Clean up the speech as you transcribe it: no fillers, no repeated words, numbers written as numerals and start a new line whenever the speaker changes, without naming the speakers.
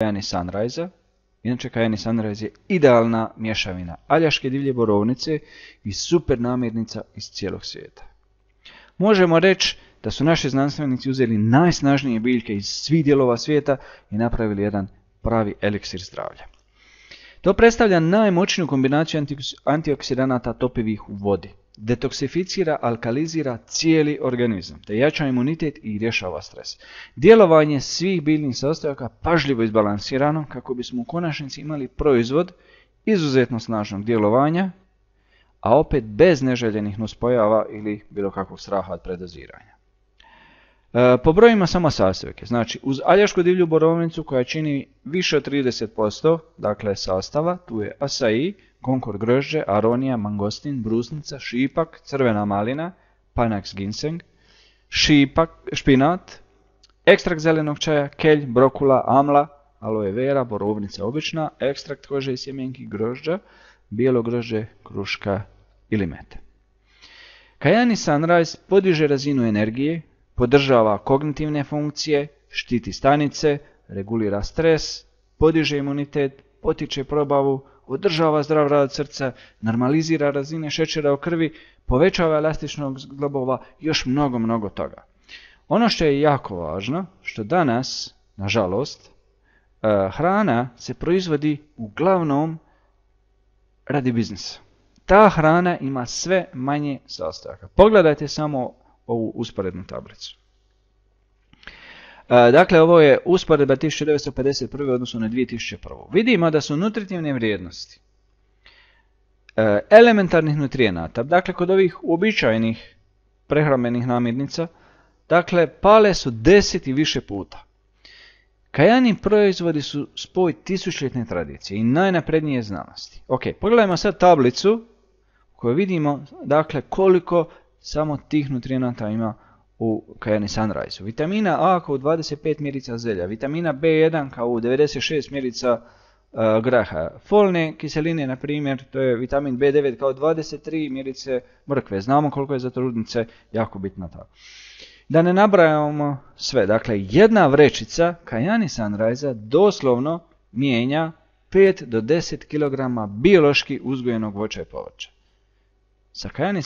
Kajani Sunrise-a. Inače, Kajani Sunrise je idealna mješavina aljaške divlje borovnice i super namirnica iz cijelog svijeta. Možemo reći da su naši znanstvenici uzeli najsnažnije biljke iz svih dijelova svijeta i napravili jedan pravi eliksir zdravlja. To predstavlja najmoćniju kombinaciju antioksidanata topivih u vodi. Detoksificira, alkalizira cijeli organizam, te jača imunitet i rješava stres. Djelovanje svih biljnih sastojaka pažljivo izbalansirano kako bismo u konačnici imali proizvod izuzetno snažnog djelovanja, a opet bez neželjenih nuspojava ili bilo kakvog straha od predoziranja. Pobrojimo samo sastojke. Znači, uz aljašku divlju borovnicu koja čini više od 30%, dakle sastava, tu je acai, konkord grožđe, aronija, mangostin, brusnica, šipak, crvena malina, panax ginseng, špinat, ekstrakt zelenog čaja, kelj, brokula, amla, aloe vera, borovnica obična, ekstrakt kože i sjemenki grožđa, bijelo grožđe, kruška ili mete. Kajani Sunrise podiže razinu energije, podržava kognitivne funkcije, štiti stanice, regulira stres, podiže imunitet, potiče probavu, održava zdrav rad srca, normalizira razine šećera u krvi, povećava elastičnost zglobova i još mnogo toga. Ono što je jako važno, što danas, nažalost, hrana se proizvodi uglavnom radi biznisa. Ta hrana ima sve manje sastojaka. Pogledajte samo ovu usporednu tablicu. Dakle, ovo je usporedba 1951. odnosno na 2001. Vidimo da su nutritivne vrijednosti elementarnih nutrijenata, dakle kod ovih uobičajenih prehrambenih namirnica, dakle pale su 10 i više puta. Kajani proizvodi su spoj tisućljetne tradicije i najnaprednije znanosti. Ok, pogledajmo sad tablicu u kojoj vidimo dakle koliko samo tih nutrijenata ima u Kajani Sunrise. Vitamina A kao u 25 mjerica zelja, vitamina B1 kao u 96 mjerica graha, folne kiseline, na primjer, to je vitamin B9 kao 23 mjerice mrkve. Znamo koliko je za trudnice jako bitno to. Da ne nabrajamo sve, dakle jedna vrećica Kajani Sunrise doslovno mijenja 5 do 10 kg biološki uzgojenog voća i povrća. Sa Kajani